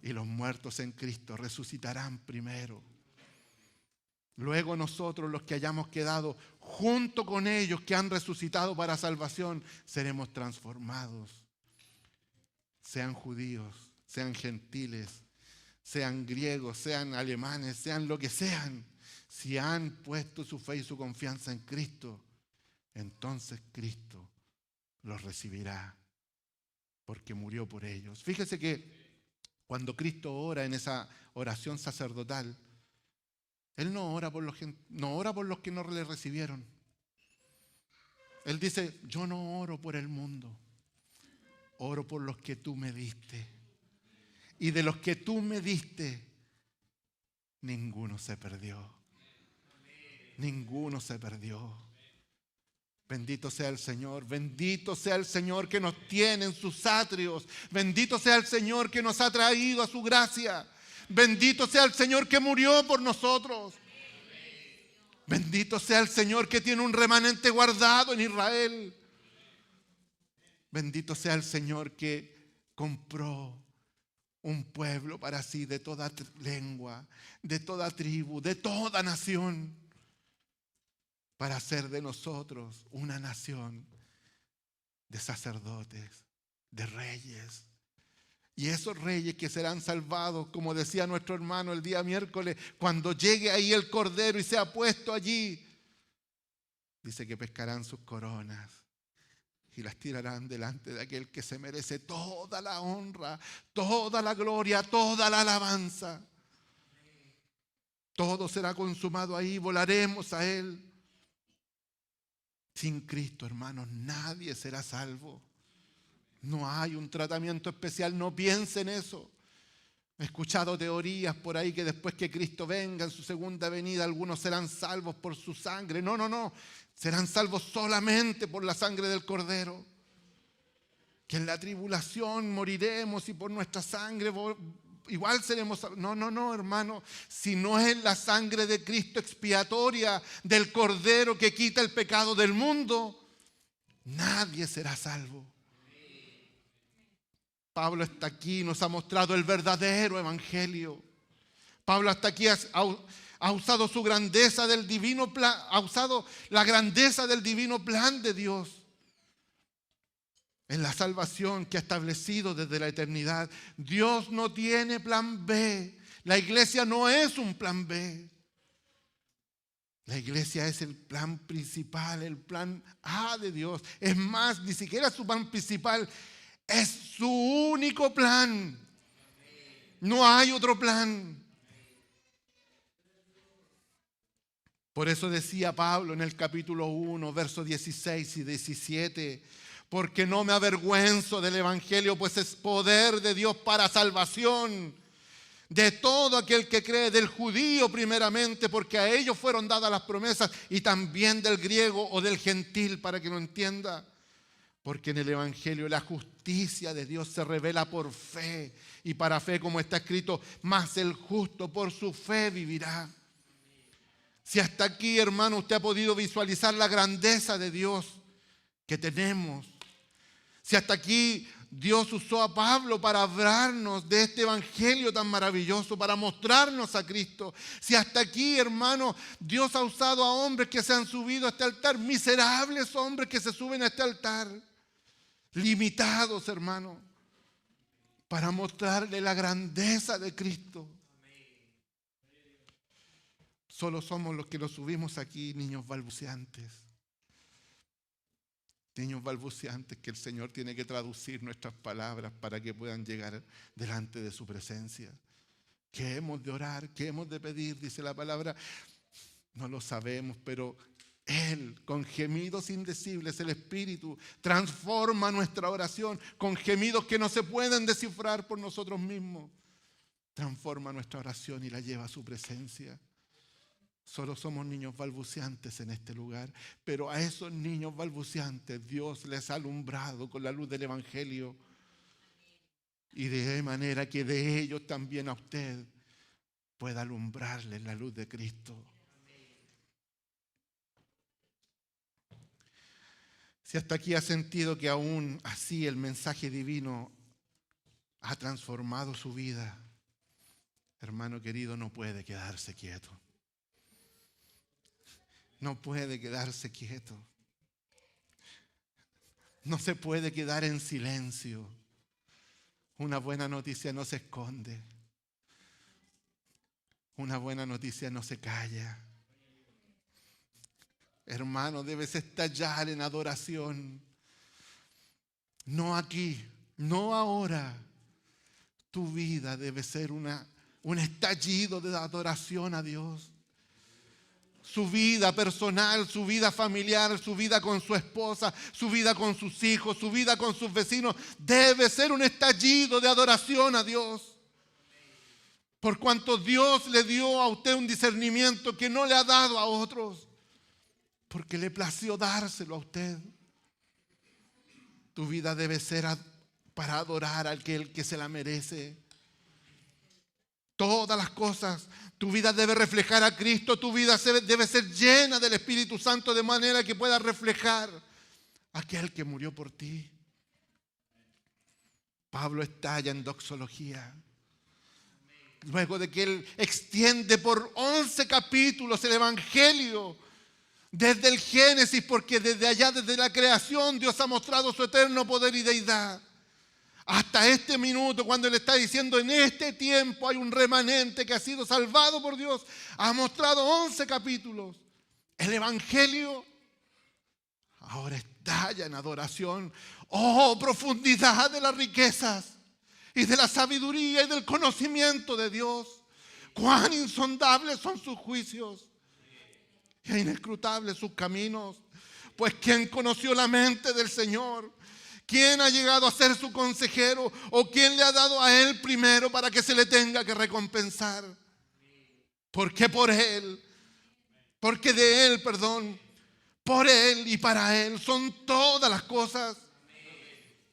S1: Y los muertos en Cristo resucitarán primero. Luego nosotros, los que hayamos quedado junto con ellos que han resucitado para salvación, seremos transformados. Sean judíos, sean gentiles, sean griegos, sean alemanes, sean lo que sean. Si han puesto su fe y su confianza en Cristo, entonces Cristo los recibirá porque murió por ellos. Fíjese que cuando Cristo ora en esa oración sacerdotal, Él no ora por los que no le recibieron. Él dice, yo no oro por el mundo, oro por los que tú me diste. Y de los que tú me diste, ninguno se perdió. Ninguno se perdió. Bendito sea el Señor, bendito sea el Señor que nos tiene en sus atrios, bendito sea el Señor que nos ha traído a su gracia, Bendito sea el Señor que murió por nosotros. Bendito sea el Señor que tiene un remanente guardado en Israel. Bendito sea el Señor que compró un pueblo para sí de toda lengua, de toda tribu, de toda nación, para hacer de nosotros una nación de sacerdotes, de reyes. Y esos reyes que serán salvados, como decía nuestro hermano el día miércoles, cuando llegue ahí el Cordero y sea puesto allí, dice que pescarán sus coronas y las tirarán delante de aquel que se merece toda la honra, toda la gloria, toda la alabanza. Todo será consumado ahí, volaremos a Él. Sin Cristo, hermanos, nadie será salvo. No hay un tratamiento especial, no piensen eso. He escuchado teorías por ahí que después que Cristo venga en su segunda venida, algunos serán salvos por su sangre. No, no, no. Serán salvos solamente por la sangre del Cordero. Que en la tribulación moriremos y por nuestra sangre igual seremos salvos. No, no, no, hermano. Si no es la sangre de Cristo expiatoria del Cordero que quita el pecado del mundo, nadie será salvo. Pablo está aquí, nos ha mostrado el verdadero evangelio. Pablo hasta aquí ha usado su grandeza del divino plan, ha usado la grandeza del divino plan de Dios en la salvación que ha establecido desde la eternidad. Dios no tiene plan B. La iglesia no es un plan B. La iglesia es el plan principal, el plan A de Dios. Es más, ni siquiera es su plan principal. Es su único plan. No hay otro plan. Por eso decía Pablo en el capítulo 1, versos 16 y 17, porque no me avergüenzo del evangelio, pues es poder de Dios para salvación de todo aquel que cree, del judío primeramente, porque a ellos fueron dadas las promesas, y también del griego o del gentil, para que lo entienda. Porque en el evangelio la justicia de Dios se revela por fe, y para fe, como está escrito, mas el justo por su fe vivirá. Si hasta aquí, hermano, usted ha podido visualizar la grandeza de Dios que tenemos. Si hasta aquí Dios usó a Pablo para hablarnos de este evangelio tan maravilloso, para mostrarnos a Cristo. Si hasta aquí, hermano, Dios ha usado a hombres que se han subido a este altar, miserables hombres que se suben a este altar, limitados, hermano, para mostrarle la grandeza de Cristo. Solo somos los que nos subimos aquí, niños balbuceantes. Niños balbuceantes que el Señor tiene que traducir nuestras palabras para que puedan llegar delante de su presencia. ¿Qué hemos de orar? ¿Qué hemos de pedir? Dice la palabra. No lo sabemos, pero Él, con gemidos indecibles, el Espíritu, transforma nuestra oración con gemidos que no se pueden descifrar por nosotros mismos. Transforma nuestra oración y la lleva a su presencia. Solo somos niños balbuceantes en este lugar, pero a esos niños balbuceantes Dios les ha alumbrado con la luz del evangelio, y de manera que de ellos también a usted pueda alumbrarles la luz de Cristo. Si hasta aquí ha sentido que aún así el mensaje divino ha transformado su vida, hermano querido, no puede quedarse quieto. No puede quedarse quieto. No se puede quedar en silencio. Una buena noticia no se esconde. Una buena noticia no se calla. Hermano, debes estallar en adoración. No aquí, no ahora. Tu vida debe ser un estallido de adoración a Dios. Su vida personal, su vida familiar, su vida con su esposa, su vida con sus hijos, su vida con sus vecinos, debe ser un estallido de adoración a Dios. Por cuanto Dios le dio a usted un discernimiento que no le ha dado a otros, porque le plació dárselo a usted. Tu vida debe ser para adorar a aquel que se la merece. Todas las cosas. Tu vida debe reflejar a Cristo. Tu vida debe ser llena del Espíritu Santo de manera que pueda reflejar a aquel que murió por ti. Pablo estalla en doxología. Luego de que él extiende por 11 capítulos el Evangelio, desde el Génesis, porque desde allá, desde la creación, Dios ha mostrado su eterno poder y deidad. Hasta este minuto, cuando Él está diciendo, en este tiempo hay un remanente que ha sido salvado por Dios, ha mostrado 11 capítulos. El Evangelio ahora estalla en adoración. ¡Oh, profundidad de las riquezas y de la sabiduría y del conocimiento de Dios! ¡Cuán insondables son sus juicios! ¡E inescrutables sus caminos! Pues ¿quién conoció la mente del Señor? ¿Quién ha llegado a ser su consejero? ¿O quién le ha dado a Él primero para que se le tenga que recompensar? Porque por Él, porque de Él, perdón, por Él y para Él son todas las cosas.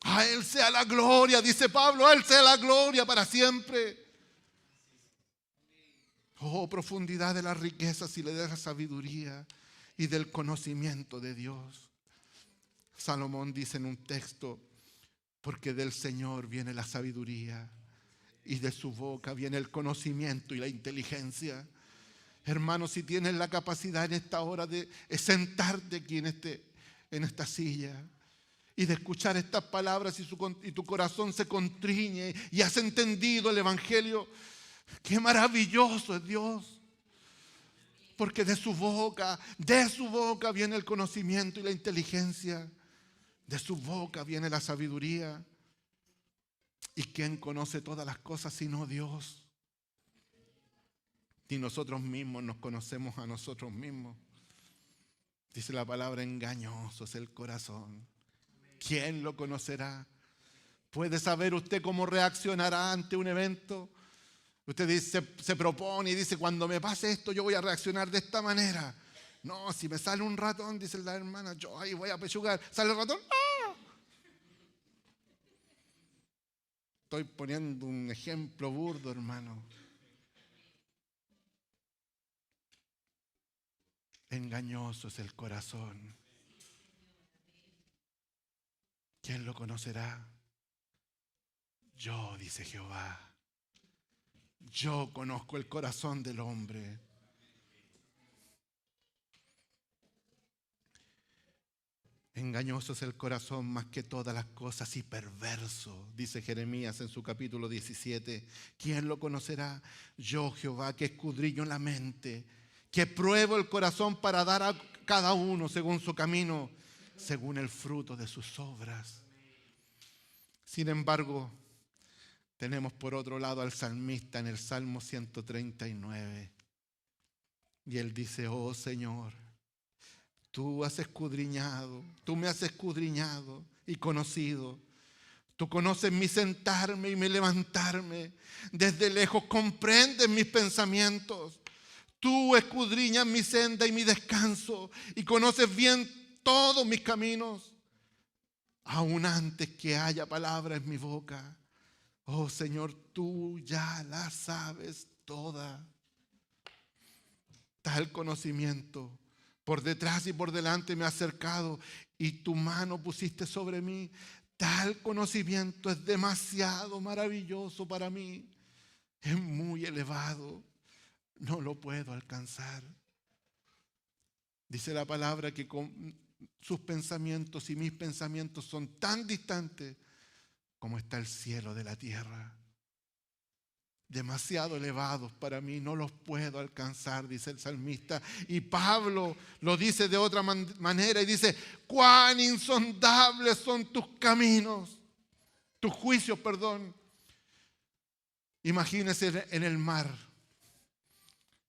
S1: A Él sea la gloria, dice Pablo, a Él sea la gloria para siempre. Oh, profundidad de las riquezas y de la sabiduría y del conocimiento de Dios. Salomón dice en un texto, porque del Señor viene la sabiduría y de su boca viene el conocimiento y la inteligencia. Hermano, si tienes la capacidad en esta hora de sentarte aquí en esta silla y de escuchar estas palabras y tu corazón se contriñe y has entendido el Evangelio, qué maravilloso es Dios. Porque de su boca viene el conocimiento y la inteligencia. De su boca viene la sabiduría. ¿Y quién conoce todas las cosas sino Dios? Ni nosotros mismos nos conocemos a nosotros mismos. Dice la palabra, engañoso es el corazón. ¿Quién lo conocerá? ¿Puede saber usted cómo reaccionará ante un evento? Usted dice, se propone y dice, cuando me pase esto yo voy a reaccionar de esta manera. No, si me sale un ratón, dice la hermana, yo ahí voy a pechugar. ¿Sale el ratón? ¡Ah! Estoy poniendo un ejemplo burdo, hermano. Engañoso es el corazón. ¿Quién lo conocerá? Yo, dice Jehová. Yo conozco el corazón del hombre. Engañoso es el corazón más que todas las cosas y perverso, dice Jeremías en su capítulo 17. ¿Quién lo conocerá? Yo, Jehová, que escudriño la mente, que pruebo el corazón para dar a cada uno según su camino, según el fruto de sus obras. Sin embargo, tenemos por otro lado al salmista en el Salmo 139. Y él dice, oh Señor, tú me has escudriñado y conocido. Tú conoces mi sentarme y mi levantarme. Desde lejos comprendes mis pensamientos. Tú escudriñas mi senda y mi descanso y conoces bien todos mis caminos. Aún antes que haya palabra en mi boca. Oh Señor, tú ya la sabes toda. Tal conocimiento. Por detrás y por delante me has cercado y tu mano pusiste sobre mí. Tal conocimiento es demasiado maravilloso para mí. Es muy elevado. No lo puedo alcanzar. Dice la palabra que con sus pensamientos y mis pensamientos son tan distantes como está el cielo de la tierra. Demasiado elevados para mí, no los puedo alcanzar, dice el salmista. Y Pablo lo dice de otra manera y dice, cuán insondables son tus caminos, tus juicios, perdón. Imagínense en el mar.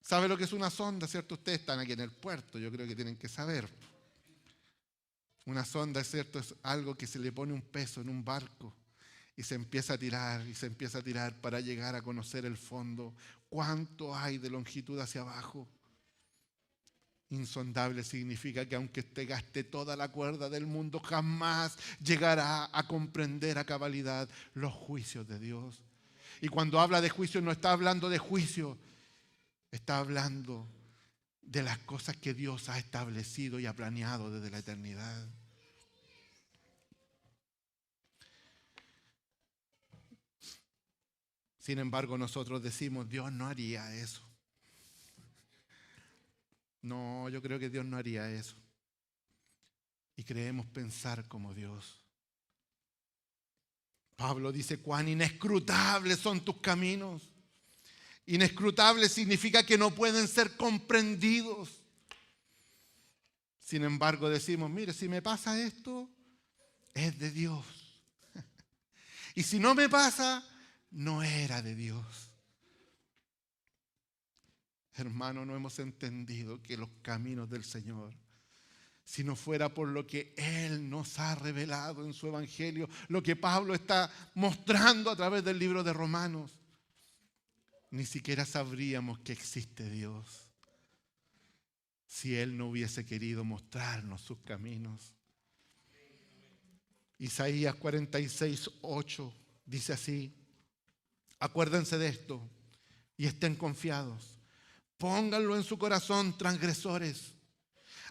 S1: ¿Sabe lo que es una sonda, cierto? Ustedes están aquí en el puerto, yo creo que tienen que saber. Una sonda, cierto, es algo que se le pone un peso en un barco. Y se empieza a tirar, y se empieza a tirar para llegar a conocer el fondo. ¿Cuánto hay de longitud hacia abajo? Insondable significa que aunque usted gaste toda la cuerda del mundo, jamás llegará a comprender a cabalidad los juicios de Dios. Y cuando habla de juicio no está hablando de juicio, está hablando de las cosas que Dios ha establecido y ha planeado desde la eternidad. Sin embargo, nosotros decimos, Dios no haría eso. No, yo creo que Dios no haría eso. Y creemos pensar como Dios. Pablo dice, cuán inescrutables son tus caminos. Inescrutable significa que no pueden ser comprendidos. Sin embargo, decimos, mire, si me pasa esto, es de Dios. Y si no me pasa, no era de Dios. Hermano, no hemos entendido que los caminos del Señor, si no fuera por lo que Él nos ha revelado en su Evangelio, lo que Pablo está mostrando a través del libro de Romanos, ni siquiera sabríamos que existe Dios si Él no hubiese querido mostrarnos sus caminos. Isaías 46:8 dice así: acuérdense de esto y estén confiados. Pónganlo en su corazón, transgresores.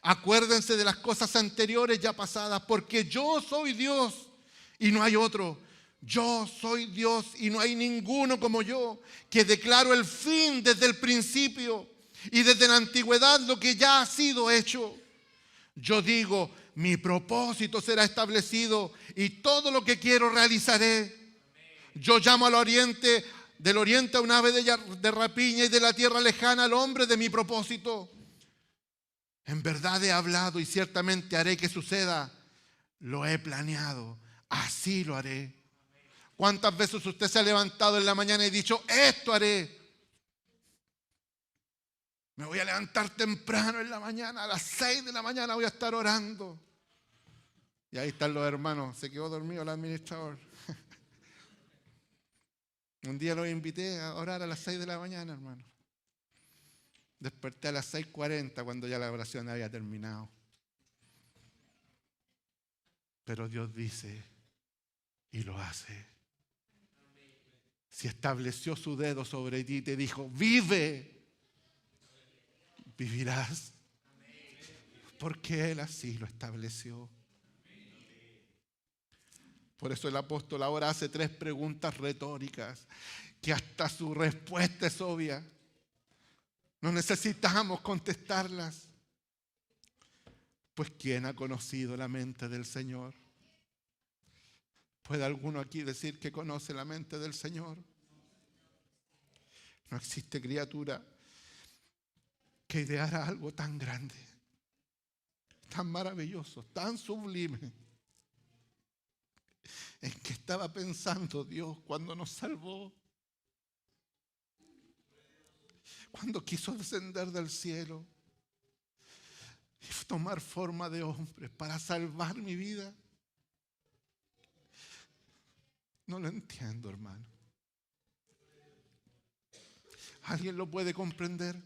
S1: Acuérdense de las cosas anteriores ya pasadas, porque yo soy Dios y no hay otro. Yo soy Dios y no hay ninguno como yo, que declaro el fin desde el principio y desde la antigüedad lo que ya ha sido hecho. Yo digo, mi propósito será establecido y todo lo que quiero realizaré. Yo llamo al oriente, del oriente a un ave de rapiña y de la tierra lejana al hombre de mi propósito. En verdad he hablado y ciertamente haré que suceda. Lo he planeado, así lo haré. ¿Cuántas veces usted se ha levantado en la mañana y dicho, esto haré? Me voy a levantar temprano en la mañana, a las 6 de la mañana voy a estar orando. Y ahí están los hermanos, se quedó dormido el administrador. Un día los invité a orar a las 6 de la mañana, hermano. Desperté a las 6:40 cuando ya la oración había terminado. Pero Dios dice y lo hace. Si estableció su dedo sobre ti y te dijo, vive, vivirás. Porque Él así lo estableció. Por eso el apóstol ahora hace 3 preguntas retóricas que hasta su respuesta es obvia. No necesitamos contestarlas. Pues ¿quién ha conocido la mente del Señor? ¿Puede alguno aquí decir que conoce la mente del Señor? No existe criatura que ideara algo tan grande, tan maravilloso, tan sublime. ¿En qué estaba pensando Dios cuando nos salvó? Cuando quiso descender del cielo y tomar forma de hombre para salvar mi vida. No lo entiendo, hermano. ¿Alguien lo puede comprender?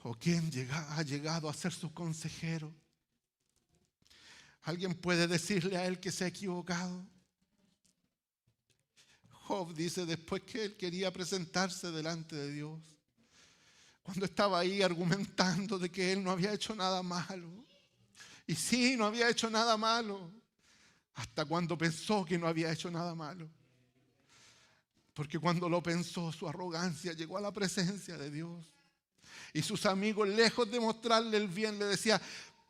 S1: ¿O quién ha llegado a ser su consejero? ¿Alguien puede decirle a él que se ha equivocado? Job dice después que él quería presentarse delante de Dios, cuando estaba ahí argumentando de que él no había hecho nada malo. Y sí, no había hecho nada malo, hasta cuando pensó que no había hecho nada malo. Porque cuando lo pensó, su arrogancia llegó a la presencia de Dios. Y sus amigos, lejos de mostrarle el bien, le decían,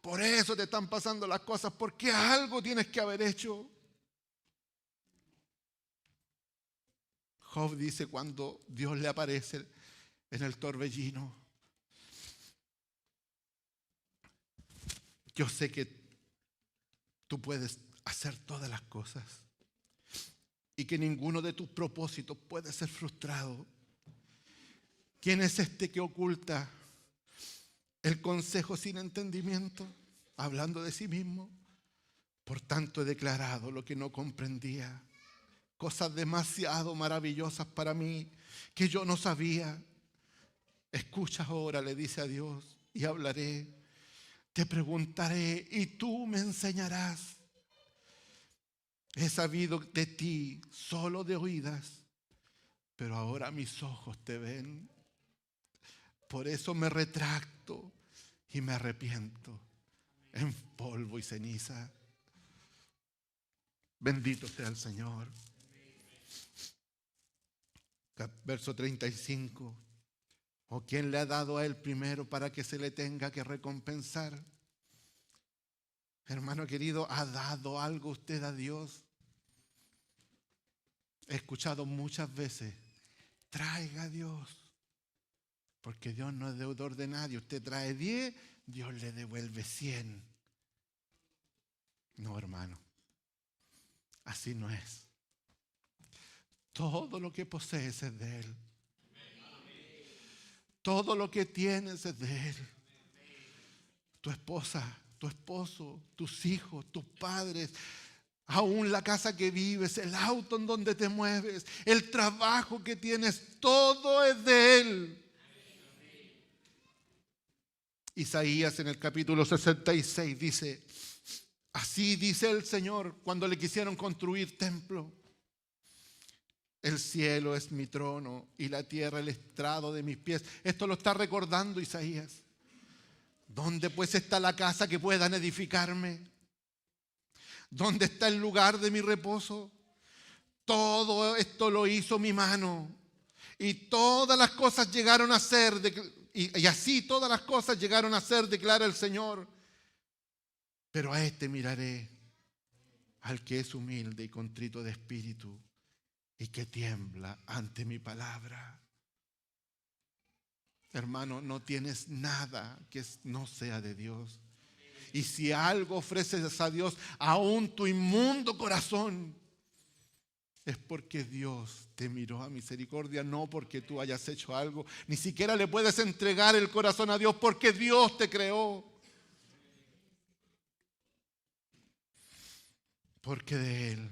S1: por eso te están pasando las cosas, porque algo tienes que haber hecho. Job dice cuando Dios le aparece en el torbellino, yo sé que tú puedes hacer todas las cosas y que ninguno de tus propósitos puede ser frustrado. ¿Quién es este que oculta el consejo sin entendimiento? Hablando de sí mismo. Por tanto he declarado lo que no comprendía, cosas demasiado maravillosas para mí que yo no sabía. Escucha ahora, le dice a Dios, y hablaré. Te preguntaré y tú me enseñarás. He sabido de ti solo de oídas, pero ahora mis ojos te ven. Por eso me retracto y me arrepiento en polvo y ceniza. Bendito sea el Señor. Verso 35. ¿O quién le ha dado a él primero para que se le tenga que recompensar? Hermano querido, ¿ha dado algo usted a Dios? He escuchado muchas veces, traiga a Dios, porque Dios no es deudor de nadie. Usted trae 10, Dios le devuelve 100. No, hermano, así no es. Todo lo que posees es de Él. Todo lo que tienes es de Él. Tu esposa, tu esposo, tus hijos, tus padres, aún la casa que vives, el auto en donde te mueves, el trabajo que tienes, todo es de Él. Isaías en el capítulo 66 dice, así dice el Señor cuando le quisieron construir templo. El cielo es mi trono y la tierra el estrado de mis pies. Esto lo está recordando Isaías. ¿Dónde pues está la casa que puedan edificarme? ¿Dónde está el lugar de mi reposo? Todo esto lo hizo mi mano. Y todas las cosas llegaron a ser, y así todas las cosas llegaron a ser, declara el Señor. Pero a este miraré, al que es humilde y contrito de espíritu, y que tiembla ante mi palabra. Hermano, no tienes nada que no sea de Dios. Y si algo ofreces a Dios, aún tu inmundo corazón, es porque Dios te miró a misericordia, no porque tú hayas hecho algo. Ni siquiera le puedes entregar el corazón a Dios porque Dios te creó. Porque de Él,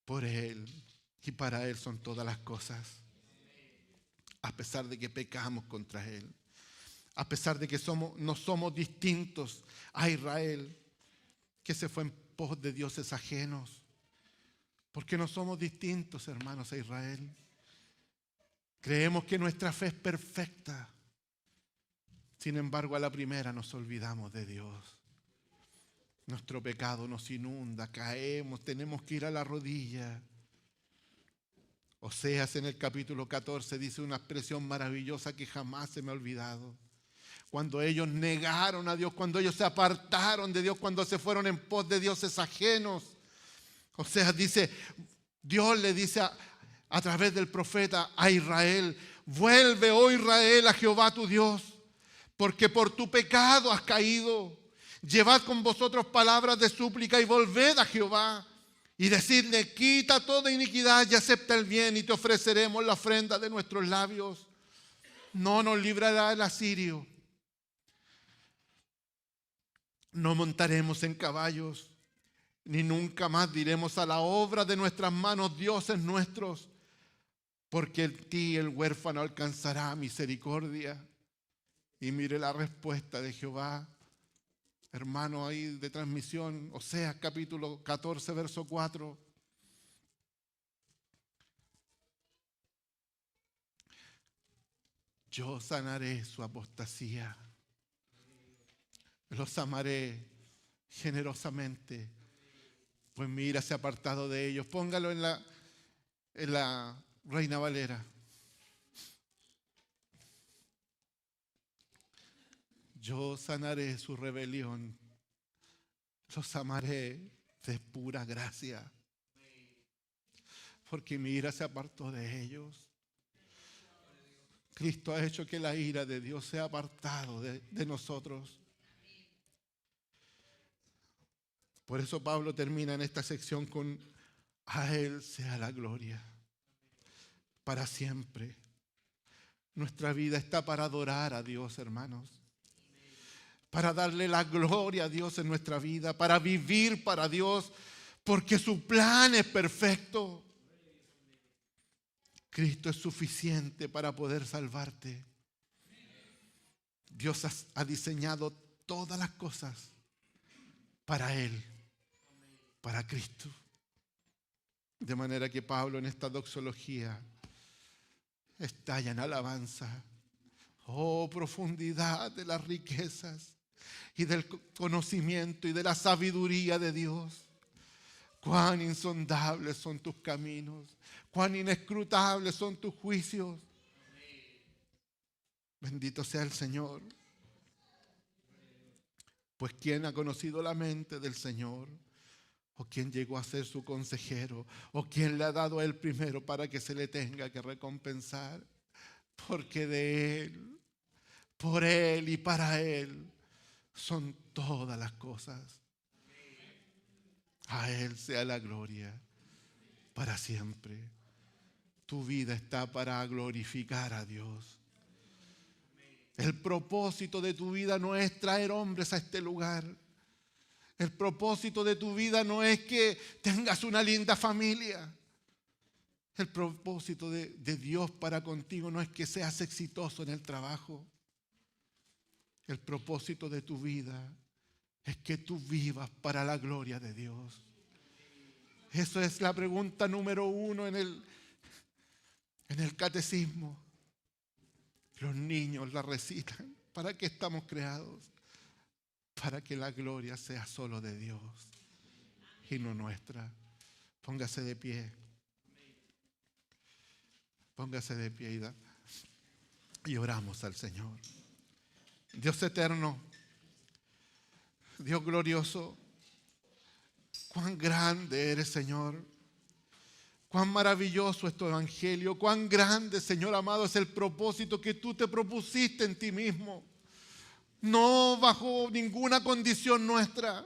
S1: por Él y para Él son todas las cosas. A pesar de que pecamos contra Él, a pesar de que no somos distintos a Israel, que se fue en pos de dioses ajenos, porque no somos distintos, hermanos, a Israel. Creemos que nuestra fe es perfecta, sin embargo a la primera nos olvidamos de Dios. Nuestro pecado nos inunda, caemos, tenemos que ir a la rodilla. Oseas en el capítulo 14 dice una expresión maravillosa que jamás se me ha olvidado. Cuando ellos negaron a Dios, cuando ellos se apartaron de Dios, cuando se fueron en pos de dioses ajenos. Oseas dice, Dios le dice a través del profeta a Israel, vuelve, oh Israel, a Jehová tu Dios, porque por tu pecado has caído. Llevad con vosotros palabras de súplica y volved a Jehová. Y decidle, quita toda iniquidad y acepta el bien y te ofreceremos la ofrenda de nuestros labios. No nos librará el asirio. No montaremos en caballos, ni nunca más diremos a la obra de nuestras manos, dioses nuestros, porque en ti el huérfano alcanzará misericordia. Y mire la respuesta de Jehová. Hermano ahí de transmisión, Oseas capítulo 14, verso 4. Yo sanaré su apostasía. Los amaré generosamente, pues mi ira se ha apartado de ellos. Póngalo en la Reina Valera. Yo sanaré su rebelión, los amaré de pura gracia, porque mi ira se apartó de ellos. Cristo ha hecho que la ira de Dios sea apartado de nosotros. Por eso Pablo termina en esta sección con, a Él sea la gloria, para siempre. Nuestra vida está para adorar a Dios, hermanos. Para darle la gloria a Dios en nuestra vida, para vivir para Dios, porque su plan es perfecto. Cristo es suficiente para poder salvarte. Dios ha diseñado todas las cosas para Él, para Cristo. De manera que Pablo en esta doxología estalla en alabanza. Oh, profundidad de las riquezas y del conocimiento y de la sabiduría de Dios. Cuán insondables son tus caminos, cuán inescrutables son tus juicios. Bendito sea el Señor. Pues ¿quién ha conocido la mente del Señor? ¿O quién llegó a ser su consejero? ¿O quién le ha dado a él primero para que se le tenga que recompensar? Porque de Él, por Él y para Él son todas las cosas. A Él sea la gloria para siempre. Tu vida está para glorificar a Dios. El propósito de tu vida no es traer hombres a este lugar. El propósito de tu vida no es que tengas una linda familia. El propósito de Dios para contigo no es que seas exitoso en el trabajo. El propósito de tu vida es que tú vivas para la gloria de Dios. Eso es la pregunta número 1 en el catecismo. Los niños la recitan. ¿Para qué estamos creados? Para que la gloria sea solo de Dios y no nuestra. Póngase de pie. Póngase de pie y oramos al Señor. Dios eterno, Dios glorioso, cuán grande eres, Señor. Cuán maravilloso es tu evangelio. Cuán grande, Señor amado, es el propósito que tú te propusiste en ti mismo. No bajo ninguna condición nuestra.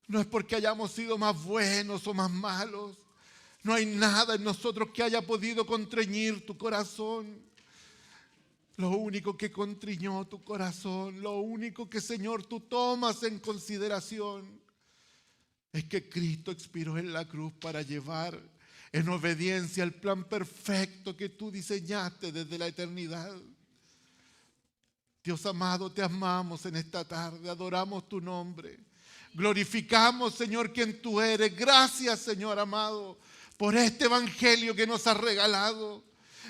S1: No es porque hayamos sido más buenos o más malos. No hay nada en nosotros que haya podido constreñir tu corazón. Lo único que constriñó tu corazón, lo único que, Señor, tú tomas en consideración es que Cristo expiró en la cruz para llevar en obediencia el plan perfecto que tú diseñaste desde la eternidad. Dios amado, te amamos en esta tarde, adoramos tu nombre. Glorificamos, Señor, quien tú eres. Gracias, Señor amado, por este evangelio que nos has regalado.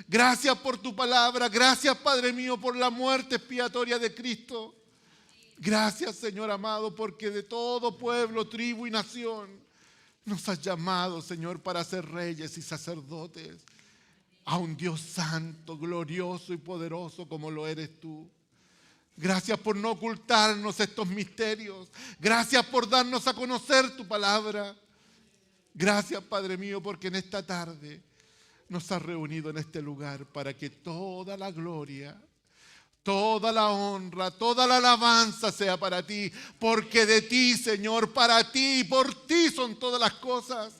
S1: Gracias por tu palabra. Gracias, Padre mío, por la muerte expiatoria de Cristo. Gracias, Señor amado, porque de todo pueblo, tribu y nación nos has llamado, Señor, para ser reyes y sacerdotes a un Dios santo, glorioso y poderoso como lo eres tú. Gracias por no ocultarnos estos misterios. Gracias por darnos a conocer tu palabra. Gracias, Padre mío, porque en esta tarde nos has reunido en este lugar para que toda la gloria, toda la honra, toda la alabanza sea para ti. Porque de ti, Señor, para ti y por ti son todas las cosas.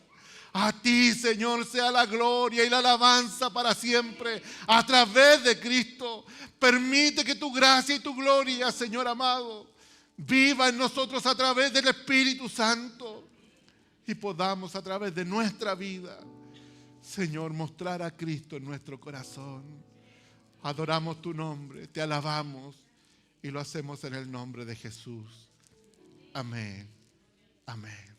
S1: A ti, Señor, sea la gloria y la alabanza para siempre a través de Cristo. Permite que tu gracia y tu gloria, Señor amado, viva en nosotros a través del Espíritu Santo y podamos a través de nuestra vida, Señor, mostrar a Cristo en nuestro corazón. Adoramos tu nombre, te alabamos y lo hacemos en el nombre de Jesús. Amén. Amén.